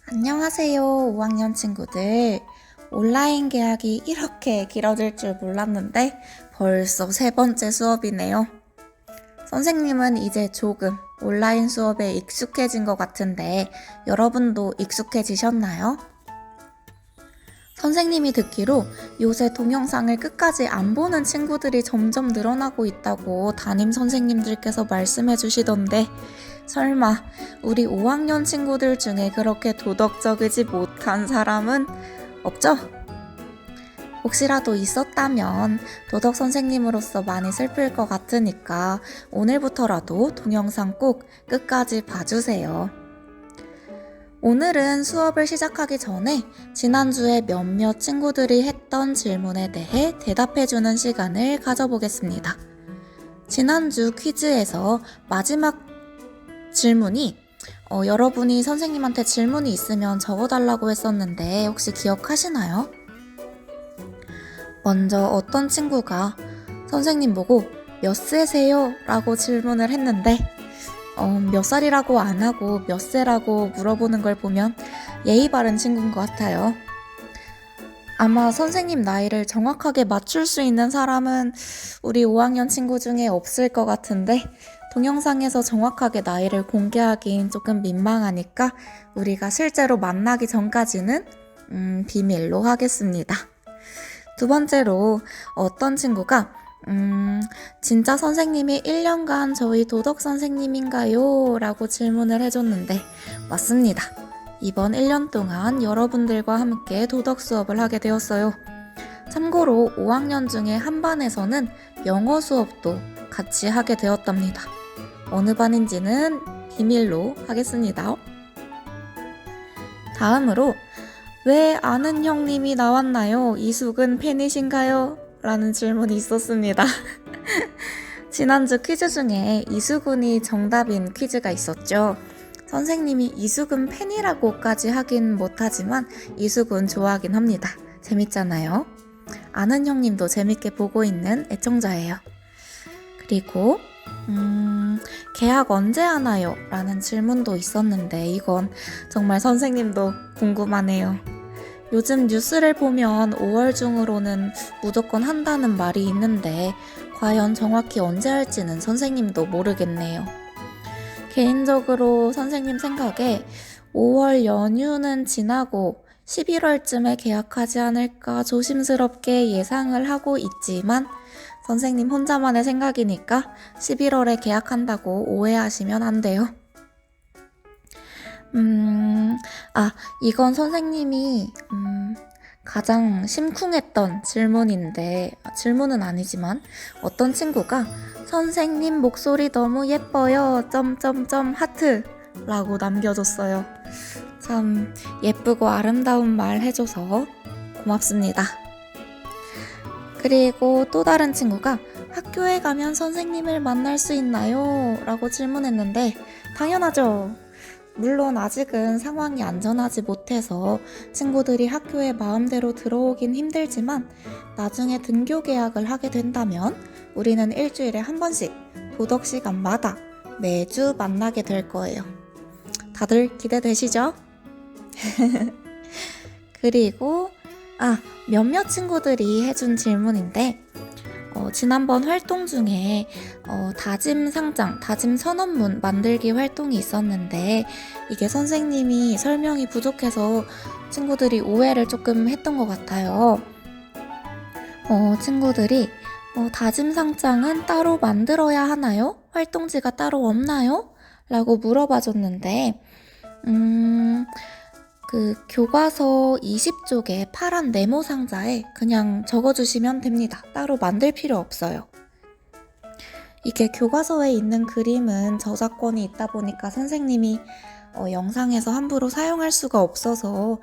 안녕하세요, 5학년 친구들. 온라인 개학이 이렇게 길어질 줄 몰랐는데 벌써 세 번째 수업이네요. 선생님은 이제 조금 온라인 수업에 익숙해진 것 같은데 여러분도 익숙해지셨나요? 선생님이 듣기로 요새 동영상을 끝까지 안 보는 친구들이 점점 늘어나고 있다고 담임 선생님들께서 말씀해 주시던데 설마 우리 5학년 친구들 중에 그렇게 도덕적이지 못한 사람은 없죠? 혹시라도 있었다면 도덕 선생님으로서 많이 슬플 것 같으니까 오늘부터라도 동영상 꼭 끝까지 봐주세요. 오늘은 수업을 시작하기 전에 지난주에 몇몇 친구들이 했던 질문에 대해 대답해주는 시간을 가져보겠습니다. 지난주 퀴즈에서 마지막 질문이 여러분이 선생님한테 질문이 있으면 적어달라고 했었는데 혹시 기억하시나요? 먼저 어떤 친구가 선생님 보고 몇 세세요? 라고 질문을 했는데 몇 살이라고 안 하고 몇 세라고 물어보는 걸 보면 예의 바른 친구인 것 같아요. 아마 선생님 나이를 정확하게 맞출 수 있는 사람은 우리 5학년 친구 중에 없을 것 같은데 동영상에서 정확하게 나이를 공개하긴 조금 민망하니까 우리가 실제로 만나기 전까지는 비밀로 하겠습니다. 두 번째로 어떤 친구가 진짜 선생님이 1년간 저희 도덕 선생님인가요? 라고 질문을 해줬는데 맞습니다. 이번 1년 동안 여러분들과 함께 도덕 수업을 하게 되었어요. 참고로 5학년 중에 한 반에서는 영어 수업도 같이 하게 되었답니다. 어느 반인지는 비밀로 하겠습니다. 다음으로 왜 아는 형님이 나왔나요? 이숙은 팬이신가요? 라는 질문이 있었습니다. 지난주 퀴즈 중에 이수근이 정답인 퀴즈가 있었죠. 선생님이 이수근 팬이라고까지 하긴 못하지만 이수근 좋아하긴 합니다. 재밌잖아요. 아는 형님도 재밌게 보고 있는 애청자예요. 그리고 개학 언제 하나요? 라는 질문도 있었는데 이건 정말 선생님도 궁금하네요. 요즘 뉴스를 보면 5월 중으로는 무조건 한다는 말이 있는데 과연 정확히 언제 할지는 선생님도 모르겠네요. 개인적으로 선생님 생각에 5월 연휴는 지나고 11월쯤에 개학하지 않을까 조심스럽게 예상을 하고 있지만 선생님 혼자만의 생각이니까 11월에 개학한다고 오해하시면 안 돼요. 이건 선생님이 가장 심쿵했던 질문인데 질문은 아니지만 어떤 친구가 선생님 목소리 너무 예뻐요 점점점 하트 라고 남겨줬어요. 참 예쁘고 아름다운 말 해줘서 고맙습니다. 그리고 또 다른 친구가 학교에 가면 선생님을 만날 수 있나요? 라고 질문했는데 당연하죠. 물론 아직은 상황이 안전하지 못해서 친구들이 학교에 마음대로 들어오긴 힘들지만 나중에 등교 개학을 하게 된다면 우리는 일주일에 한 번씩 도덕 시간마다 매주 만나게 될 거예요. 다들 기대되시죠? 그리고 몇몇 친구들이 해준 질문인데 지난번 활동 중에 다짐 상장, 다짐 선언문 만들기 활동이 있었는데 이게 선생님이 설명이 부족해서 친구들이 오해를 조금 했던 것 같아요. 친구들이 다짐 상장은 따로 만들어야 하나요? 활동지가 따로 없나요? 라고 물어봐 줬는데 그 교과서 20쪽에 파란 네모 상자에 그냥 적어주시면 됩니다. 따로 만들 필요 없어요. 이게 교과서에 있는 그림은 저작권이 있다 보니까 선생님이 영상에서 함부로 사용할 수가 없어서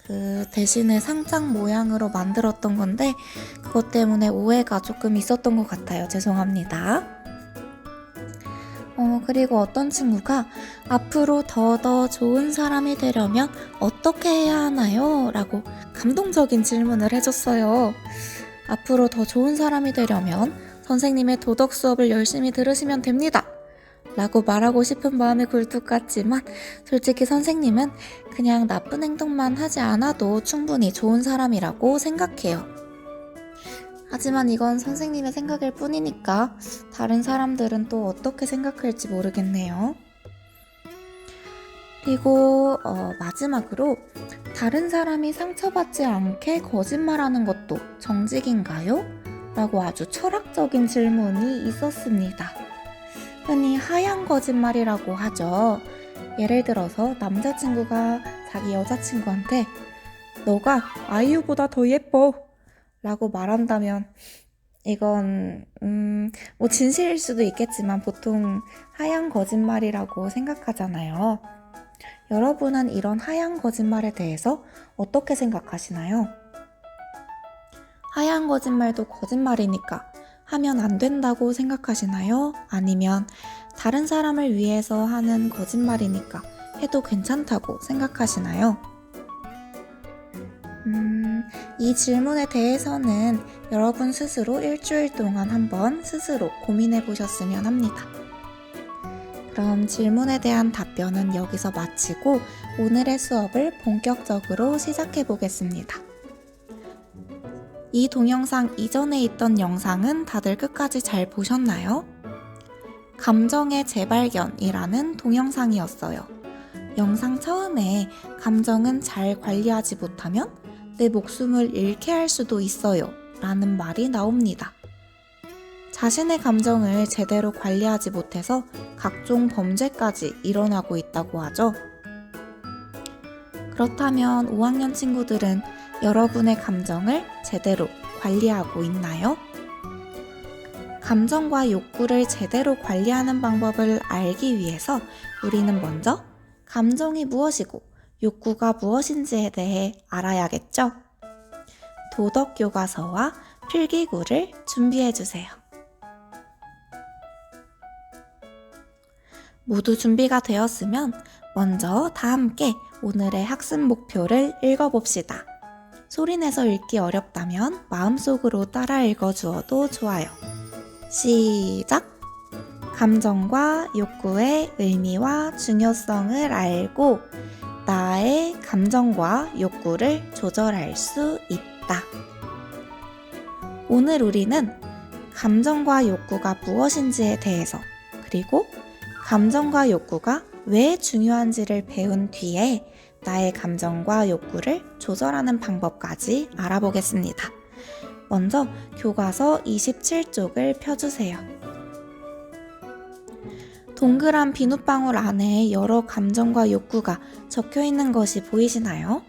그 대신에 상장 모양으로 만들었던 건데 그것 때문에 오해가 조금 있었던 것 같아요. 죄송합니다. 그리고 어떤 친구가 앞으로 더 좋은 사람이 되려면 어떻게 해야 하나요? 라고 감동적인 질문을 해줬어요. 앞으로 더 좋은 사람이 되려면 선생님의 도덕 수업을 열심히 들으시면 됩니다. 라고 말하고 싶은 마음이 굴뚝 같지만 솔직히 선생님은 그냥 나쁜 행동만 하지 않아도 충분히 좋은 사람이라고 생각해요. 하지만 이건 선생님의 생각일 뿐이니까 다른 사람들은 또 어떻게 생각할지 모르겠네요. 그리고 마지막으로 다른 사람이 상처받지 않게 거짓말하는 것도 정직인가요? 라고 아주 철학적인 질문이 있었습니다. 흔히 하얀 거짓말이라고 하죠. 예를 들어서 남자친구가 자기 여자친구한테 너가 아이유보다 더 예뻐 라고 말한다면 이건 뭐 진실일 수도 있겠지만 보통 하얀 거짓말이라고 생각하잖아요. 여러분은 이런 하얀 거짓말에 대해서 어떻게 생각하시나요? 하얀 거짓말도 거짓말이니까 하면 안 된다고 생각하시나요? 아니면 다른 사람을 위해서 하는 거짓말이니까 해도 괜찮다고 생각하시나요? 이 질문에 대해서는 여러분 스스로 일주일 동안 한번 스스로 고민해 보셨으면 합니다. 그럼 질문에 대한 답변은 여기서 마치고 오늘의 수업을 본격적으로 시작해 보겠습니다. 이 동영상 이전에 있던 영상은 다들 끝까지 잘 보셨나요? 감정의 재발견이라는 동영상이었어요. 영상 처음에 감정은 잘 관리하지 못하면 내 목숨을 잃게 할 수도 있어요 라는 말이 나옵니다. 자신의 감정을 제대로 관리하지 못해서 각종 범죄까지 일어나고 있다고 하죠. 그렇다면 5학년 친구들은 여러분의 감정을 제대로 관리하고 있나요? 감정과 욕구를 제대로 관리하는 방법을 알기 위해서 우리는 먼저 감정이 무엇이고 욕구가 무엇인지에 대해 알아야겠죠? 도덕교과서와 필기구를 준비해주세요. 모두 준비가 되었으면 먼저 다 함께 오늘의 학습 목표를 읽어봅시다. 소리내서 읽기 어렵다면 마음속으로 따라 읽어주어도 좋아요. 시작! 감정과 욕구의 의미와 중요성을 알고 나의 감정과 욕구를 조절할 수 있다. 오늘 우리는 감정과 욕구가 무엇인지에 대해서 그리고 감정과 욕구가 왜 중요한지를 배운 뒤에 나의 감정과 욕구를 조절하는 방법까지 알아보겠습니다. 먼저 교과서 27쪽을 펴주세요. 동그란 비눗방울 안에 여러 감정과 욕구가 적혀 있는 것이 보이시나요?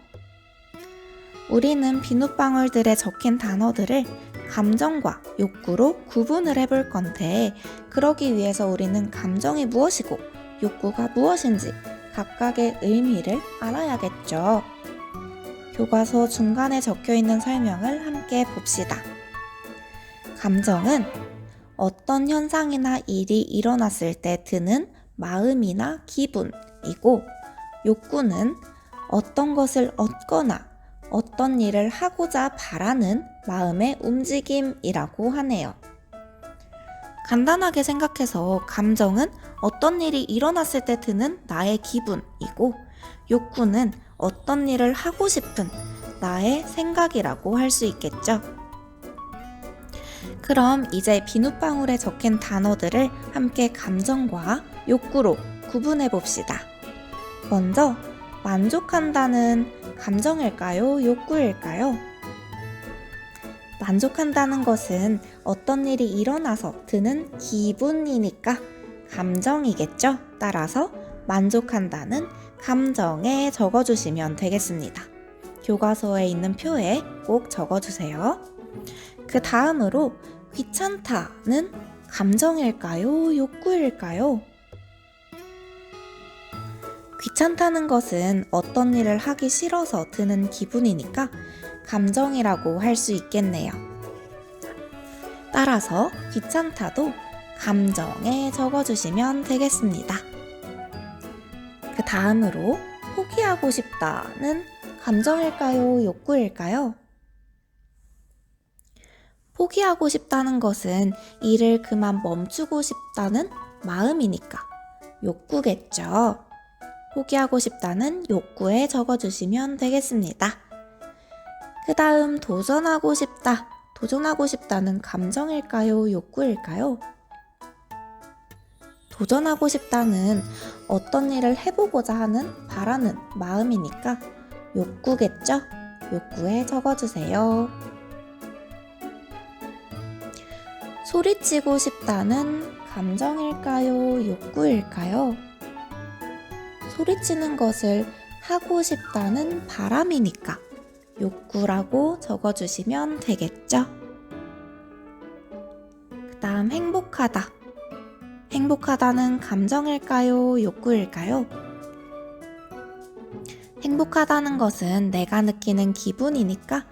우리는 비눗방울들에 적힌 단어들을 감정과 욕구로 구분을 해볼 건데 그러기 위해서 우리는 감정이 무엇이고 욕구가 무엇인지 각각의 의미를 알아야겠죠. 교과서 중간에 적혀 있는 설명을 함께 봅시다. 감정은 어떤 현상이나 일이 일어났을 때 드는 마음이나 기분이고 욕구는 어떤 것을 얻거나 어떤 일을 하고자 바라는 마음의 움직임이라고 하네요. 간단하게 생각해서 감정은 어떤 일이 일어났을 때 드는 나의 기분이고 욕구는 어떤 일을 하고 싶은 나의 생각이라고 할 수 있겠죠. 그럼 이제 비눗방울에 적힌 단어들을 함께 감정과 욕구로 구분해 봅시다. 먼저 만족한다는 감정일까요? 욕구일까요? 만족한다는 것은 어떤 일이 일어나서 드는 기분이니까 감정이겠죠? 따라서 만족한다는 감정에 적어주시면 되겠습니다. 교과서에 있는 표에 꼭 적어주세요. 그 다음으로 귀찮다는 감정일까요? 욕구일까요? 귀찮다는 것은 어떤 일을 하기 싫어서 드는 기분이니까 감정이라고 할 수 있겠네요. 따라서 귀찮다도 감정에 적어주시면 되겠습니다. 그 다음으로 포기하고 싶다는 감정일까요? 욕구일까요? 포기하고 싶다는 것은 일을 그만 멈추고 싶다는 마음이니까 욕구겠죠. 포기하고 싶다는 욕구에 적어주시면 되겠습니다. 그 다음 도전하고 싶다. 도전하고 싶다는 감정일까요? 욕구일까요? 도전하고 싶다는 어떤 일을 해보고자 하는 바라는 마음이니까 욕구겠죠? 욕구에 적어주세요. 소리치고 싶다는 감정일까요? 욕구일까요? 소리치는 것을 하고 싶다는 바람이니까 욕구라고 적어주시면 되겠죠? 그 다음 행복하다. 행복하다는 감정일까요? 욕구일까요? 행복하다는 것은 내가 느끼는 기분이니까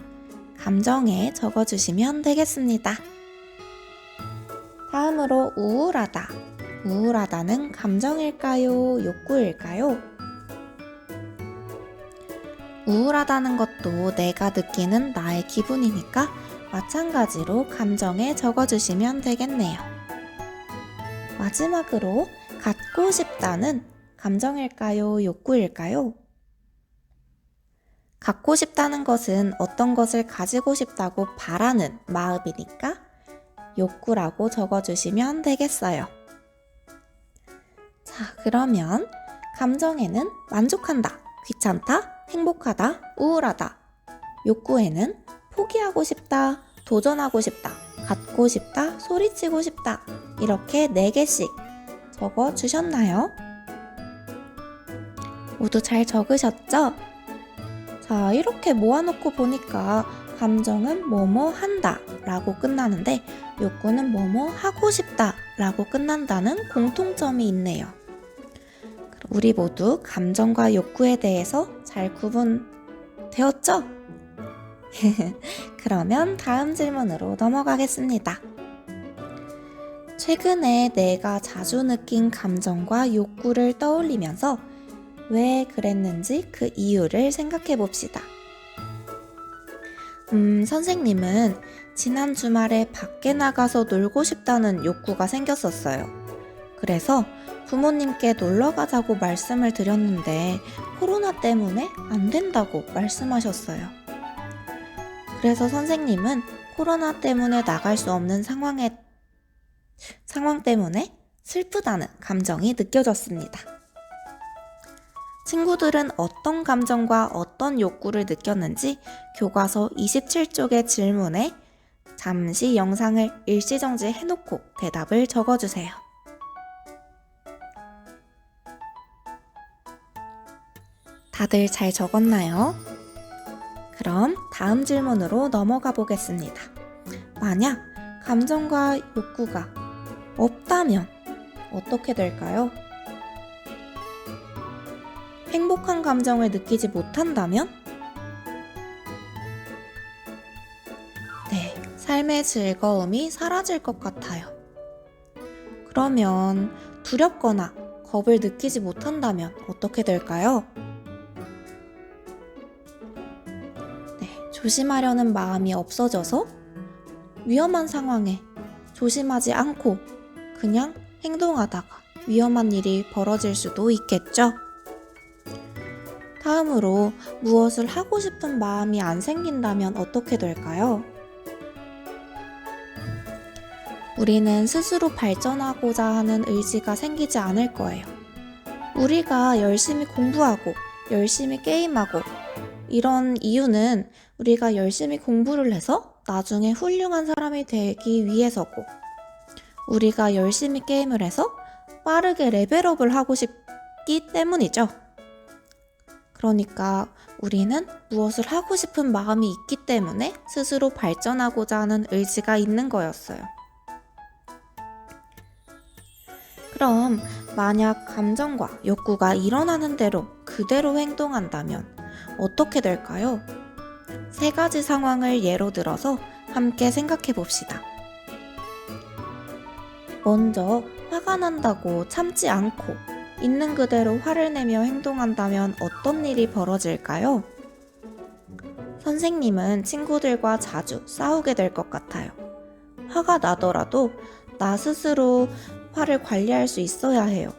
감정에 적어주시면 되겠습니다. 다음으로 우울하다. 우울하다는 감정일까요? 욕구일까요? 우울하다는 것도 내가 느끼는 나의 기분이니까 마찬가지로 감정에 적어주시면 되겠네요. 마지막으로 갖고 싶다는 감정일까요? 욕구일까요? 갖고 싶다는 것은 어떤 것을 가지고 싶다고 바라는 마음이니까 욕구라고 적어주시면 되겠어요. 자, 그러면 감정에는 만족한다, 귀찮다, 행복하다, 우울하다. 욕구에는 포기하고 싶다, 도전하고 싶다, 갖고 싶다, 소리치고 싶다. 이렇게 4개씩 적어주셨나요? 모두 잘 적으셨죠? 자, 이렇게 모아놓고 보니까 감정은 뭐뭐 한다 라고 끝나는데 욕구는 뭐뭐 하고 싶다 라고 끝난다는 공통점이 있네요. 우리 모두 감정과 욕구에 대해서 잘 구분되었죠? 그러면 다음 질문으로 넘어가겠습니다. 최근에 내가 자주 느낀 감정과 욕구를 떠올리면서 왜 그랬는지 그 이유를 생각해 봅시다. 선생님은 지난 주말에 밖에 나가서 놀고 싶다는 욕구가 생겼었어요. 그래서 부모님께 놀러 가자고 말씀을 드렸는데 코로나 때문에 안 된다고 말씀하셨어요. 그래서 선생님은 코로나 때문에 나갈 수 없는 상황 때문에 슬프다는 감정이 느껴졌습니다. 친구들은 어떤 감정과 어떤 욕구를 느꼈는지 교과서 27쪽의 질문에 잠시 영상을 일시정지 해놓고 대답을 적어주세요. 다들 잘 적었나요? 그럼 다음 질문으로 넘어가 보겠습니다. 만약 감정과 욕구가 없다면 어떻게 될까요? 행복한 감정을 느끼지 못한다면? 네, 삶의 즐거움이 사라질 것 같아요. 그러면 두렵거나 겁을 느끼지 못한다면 어떻게 될까요? 네, 조심하려는 마음이 없어져서 위험한 상황에 조심하지 않고 그냥 행동하다가 위험한 일이 벌어질 수도 있겠죠? 다음으로 무엇을 하고 싶은 마음이 안 생긴다면 어떻게 될까요? 우리는 스스로 발전하고자 하는 의지가 생기지 않을 거예요. 우리가 열심히 공부하고 열심히 게임하고 이런 이유는 우리가 열심히 공부를 해서 나중에 훌륭한 사람이 되기 위해서고 우리가 열심히 게임을 해서 빠르게 레벨업을 하고 싶기 때문이죠. 그러니까 우리는 무엇을 하고 싶은 마음이 있기 때문에 스스로 발전하고자 하는 의지가 있는 거였어요. 그럼 만약 감정과 욕구가 일어나는 대로 그대로 행동한다면 어떻게 될까요? 3가지 상황을 예로 들어서 함께 생각해 봅시다. 먼저 화가 난다고 참지 않고 있는 그대로 화를 내며 행동한다면 어떤 일이 벌어질까요? 선생님은 친구들과 자주 싸우게 될 것 같아요. 화가 나더라도 나 스스로 화를 관리할 수 있어야 해요.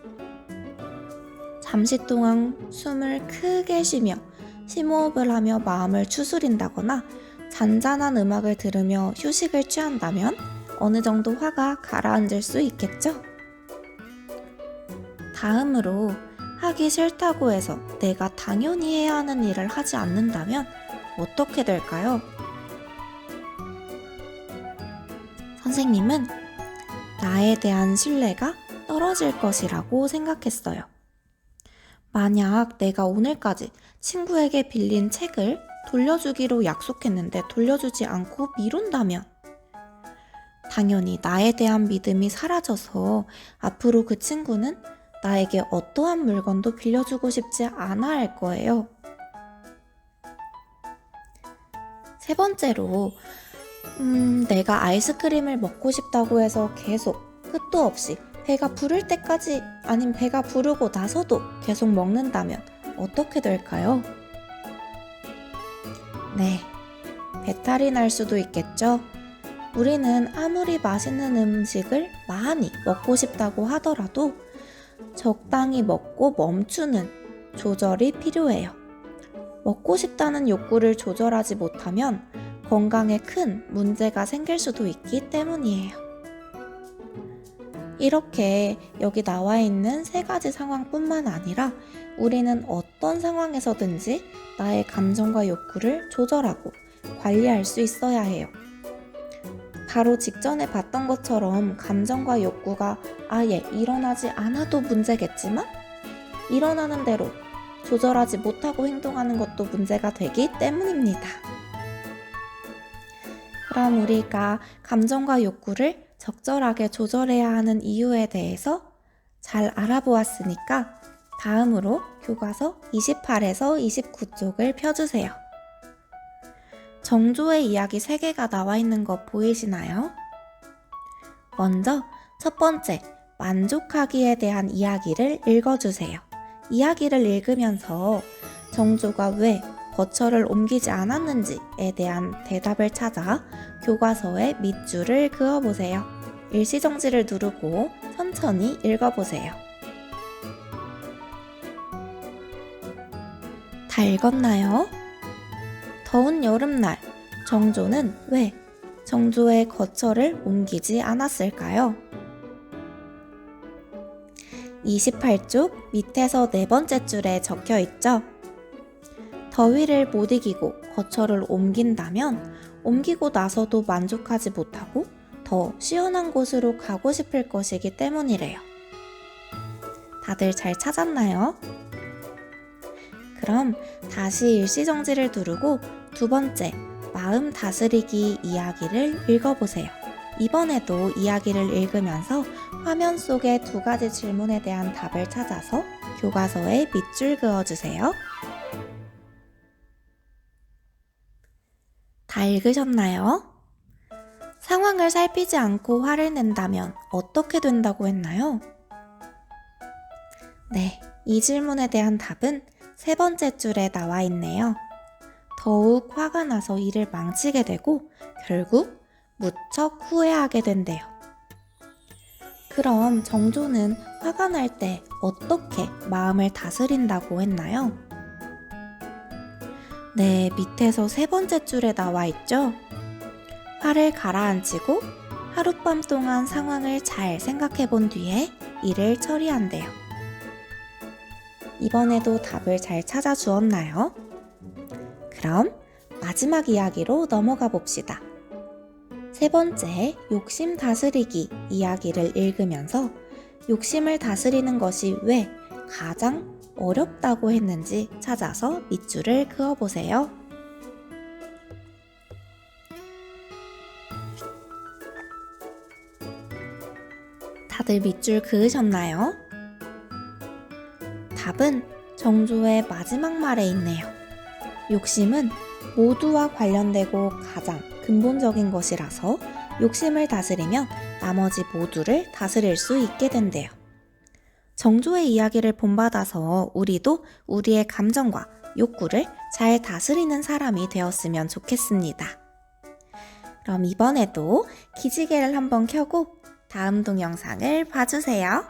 잠시 동안 숨을 크게 쉬며 심호흡을 하며 마음을 추스린다거나 잔잔한 음악을 들으며 휴식을 취한다면 어느 정도 화가 가라앉을 수 있겠죠? 다음으로 하기 싫다고 해서 내가 당연히 해야 하는 일을 하지 않는다면 어떻게 될까요? 선생님은 나에 대한 신뢰가 떨어질 것이라고 생각했어요. 만약 내가 오늘까지 친구에게 빌린 책을 돌려주기로 약속했는데 돌려주지 않고 미룬다면 당연히 나에 대한 믿음이 사라져서 앞으로 그 친구는 나에게 어떠한 물건도 빌려주고 싶지 않아 할 거예요. 세 번째로 내가 아이스크림을 먹고 싶다고 해서 계속 끝도 없이 배가 부를 때까지 아님 배가 부르고 나서도 계속 먹는다면 어떻게 될까요? 네, 배탈이 날 수도 있겠죠? 우리는 아무리 맛있는 음식을 많이 먹고 싶다고 하더라도 적당히 먹고 멈추는 조절이 필요해요. 먹고 싶다는 욕구를 조절하지 못하면 건강에 큰 문제가 생길 수도 있기 때문이에요. 이렇게 여기 나와 있는 세 가지 상황뿐만 아니라 우리는 어떤 상황에서든지 나의 감정과 욕구를 조절하고 관리할 수 있어야 해요. 바로 직전에 봤던 것처럼 감정과 욕구가 아예 일어나지 않아도 문제겠지만 일어나는 대로 조절하지 못하고 행동하는 것도 문제가 되기 때문입니다. 그럼 우리가 감정과 욕구를 적절하게 조절해야 하는 이유에 대해서 잘 알아보았으니까 다음으로 교과서 28에서 29쪽을 펴주세요. 정조의 이야기 3개가 나와 있는 거 보이시나요? 먼저 첫 번째, 만족하기에 대한 이야기를 읽어주세요. 이야기를 읽으면서 정조가 왜 거처를 옮기지 않았는지에 대한 대답을 찾아 교과서에 밑줄을 그어보세요. 일시정지를 누르고 천천히 읽어보세요. 다 읽었나요? 더운 여름날, 정조는 왜 정조의 거처를 옮기지 않았을까요? 28쪽 밑에서 4번째 줄에 적혀 있죠? 더위를 못 이기고 거처를 옮긴다면 옮기고 나서도 만족하지 못하고 더 시원한 곳으로 가고 싶을 것이기 때문이래요. 다들 잘 찾았나요? 그럼 다시 일시정지를 누르고 두 번째, 마음 다스리기 이야기를 읽어보세요. 이번에도 이야기를 읽으면서 화면 속의 2가지 질문에 대한 답을 찾아서 교과서에 밑줄 그어주세요. 다 읽으셨나요? 상황을 살피지 않고 화를 낸다면 어떻게 된다고 했나요? 네, 이 질문에 대한 답은 3번째 줄에 나와 있네요. 더욱 화가 나서 일을 망치게 되고 결국 무척 후회하게 된대요. 그럼 정조는 화가 날 때 어떻게 마음을 다스린다고 했나요? 네, 밑에서 3번째 줄에 나와 있죠? 화를 가라앉히고 하룻밤 동안 상황을 잘 생각해 본 뒤에 일을 처리한대요. 이번에도 답을 잘 찾아 주었나요? 그럼 마지막 이야기로 넘어가 봅시다. 3번째, 욕심 다스리기 이야기를 읽으면서 욕심을 다스리는 것이 왜 가장 어렵다고 했는지 찾아서 밑줄을 그어보세요. 다들 밑줄 그으셨나요? 답은 정조의 마지막 말에 있네요. 욕심은 모두와 관련되고 가장 근본적인 것이라서 욕심을 다스리면 나머지 모두를 다스릴 수 있게 된대요. 정조의 이야기를 본받아서 우리도 우리의 감정과 욕구를 잘 다스리는 사람이 되었으면 좋겠습니다. 그럼 이번에도 기지개를 한번 켜고 다음 동영상을 봐주세요.